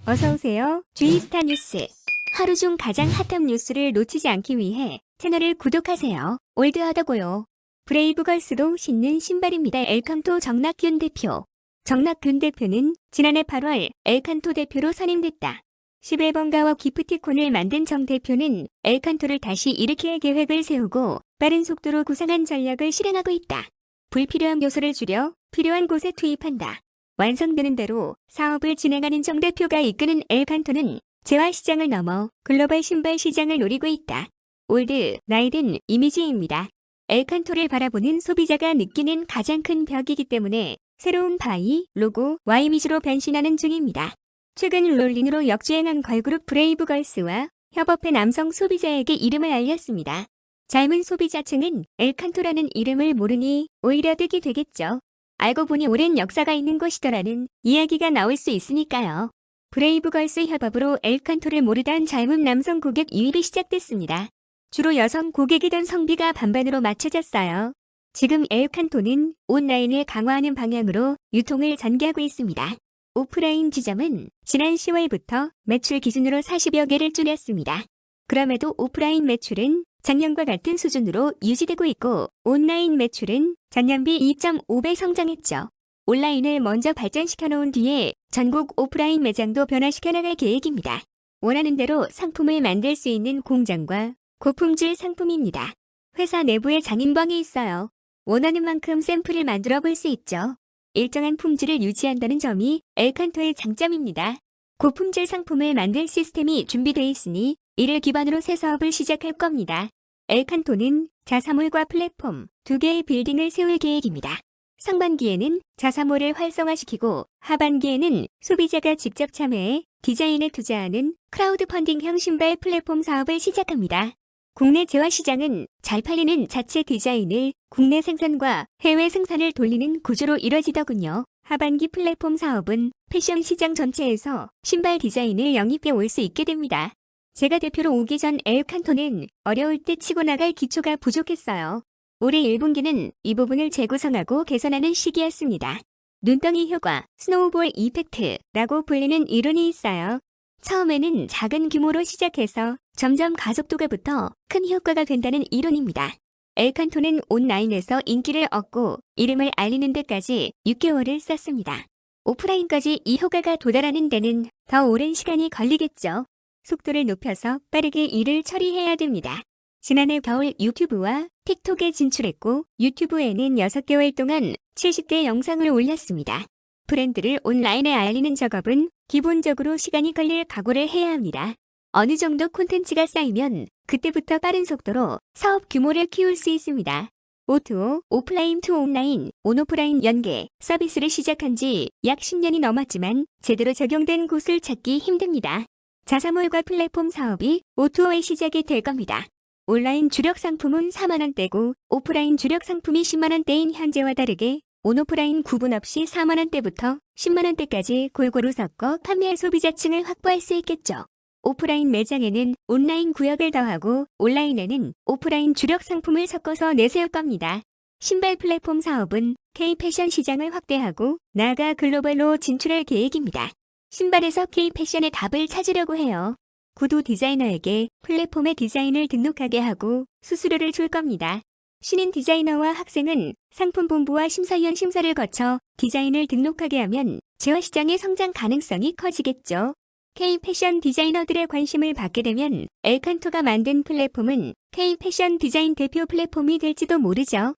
어서오세요. G스타 뉴스. 하루 중 가장 핫한 뉴스를 놓치지 않기 위해 채널을 구독하세요. 올드하다고요. 브레이브걸스도 신는 신발입니다. 엘칸토 정낙균 대표. 정낙균 대표는 지난해 8월 엘칸토 대표로 선임됐다. 11번가와 기프티콘을 만든 정 대표는 엘칸토를 다시 일으킬 계획을 세우고 빠른 속도로 구상한 전략을 실행하고 있다. 불필요한 요소를 줄여 필요한 곳에 투입한다. 완성되는 대로 사업을 진행하는 정 대표가 이끄는 엘칸토는 재화시장을 넘어 글로벌 신발 시장을 노리고 있다. 올드, 나이든 이미지입니다. 엘칸토를 바라보는 소비자가 느끼는 가장 큰 벽이기 때문에 새로운 바이, 로고, 와 이미지로 변신하는 중입니다. 최근 롤린으로 역주행한 걸그룹 브레이브걸스와 협업해 남성 소비자에게 이름을 알렸습니다. 젊은 소비자층은 엘칸토라는 이름을 모르니 오히려 득이 되겠죠. 알고 보니 오랜 역사가 있는 곳이더라는 이야기가 나올 수 있으니까요. 브레이브걸스 협업으로 엘칸토를 모르던 젊은 남성 고객 유입이 시작됐습니다. 주로 여성 고객이던 성비가 반반으로 맞춰졌어요. 지금 엘칸토는 온라인을 강화하는 방향으로 유통을 전개하고 있습니다. 오프라인 지점은 지난 10월부터 매출 기준으로 40여 개를 줄였습니다. 그럼에도 오프라인 매출은 작년과 같은 수준으로 유지되고 있고 온라인 매출은 전년비 2.5배 성장했죠. 온라인을 먼저 발전시켜 놓은 뒤에 전국 오프라인 매장도 변화시켜 나갈 계획입니다. 원하는 대로 상품을 만들 수 있는 공장과 고품질 상품입니다. 회사 내부에 장인방이 있어요. 원하는 만큼 샘플을 만들어 볼 수 있죠. 일정한 품질을 유지한다는 점이 엘칸토의 장점입니다. 고품질 상품을 만들 시스템이 준비되어 있으니 이를 기반으로 새 사업을 시작할 겁니다. 엘칸토는 자사몰과 플랫폼 2개의 빌딩을 세울 계획입니다. 상반기에는 자사몰을 활성화시키고 하반기에는 소비자가 직접 참여해 디자인에 투자하는 크라우드 펀딩형 신발 플랫폼 사업을 시작합니다. 국내 재화시장은 잘 팔리는 자체 디자인을 국내 생산과 해외 생산을 돌리는 구조로 이뤄지더군요. 하반기 플랫폼 사업은 패션 시장 전체에서 신발 디자인을 영입해 올 수 있게 됩니다. 제가 대표로 오기 전 엘칸토는 어려울 때 치고 나갈 기초가 부족했어요. 올해 1분기는 이 부분을 재구성하고 개선하는 시기였습니다. 눈덩이 효과, 스노우볼 이펙트라고 불리는 이론이 있어요. 처음에는 작은 규모로 시작해서 점점 가속도가 붙어 큰 효과가 된다는 이론입니다. 엘칸토는 온라인에서 인기를 얻고 이름을 알리는 데까지 6개월을 썼습니다. 오프라인까지 이 효과가 도달하는 데는 더 오랜 시간이 걸리겠죠. 속도를 높여서 빠르게 일을 처리해야 됩니다. 지난해 겨울 유튜브와 틱톡에 진출했고 유튜브에는 6개월 동안 70개 영상을 올렸습니다. 브랜드를 온라인에 알리는 작업은 기본적으로 시간이 걸릴 각오를 해야 합니다. 어느 정도 콘텐츠가 쌓이면 그때부터 빠른 속도로 사업 규모를 키울 수 있습니다. O2O, 오프라인 투 온라인, 온오프라인 연계 서비스를 시작한 지 약 10년이 넘었지만 제대로 적용된 곳을 찾기 힘듭니다. 자사몰과 플랫폼 사업이 O2O의 시작이 될 겁니다. 온라인 주력 상품은 4만원대고 오프라인 주력 상품이 10만원대인 현재와 다르게 온오프라인 구분 없이 4만원대부터 10만원대까지 골고루 섞어 판매할 소비자층을 확보할 수 있겠죠. 오프라인 매장에는 온라인 구역을 더하고 온라인에는 오프라인 주력 상품을 섞어서 내세울 겁니다. 신발 플랫폼 사업은 K-패션 시장을 확대하고 나아가 글로벌로 진출할 계획입니다. 신발에서 K-패션의 답을 찾으려고 해요. 구두 디자이너에게 플랫폼의 디자인을 등록하게 하고 수수료를 줄 겁니다. 신인 디자이너와 학생은 상품본부와 심사위원 심사를 거쳐 디자인을 등록하게 하면 재화시장의 성장 가능성이 커지겠죠. K-패션 디자이너들의 관심을 받게 되면 엘칸토가 만든 플랫폼은 K-패션 디자인 대표 플랫폼이 될지도 모르죠.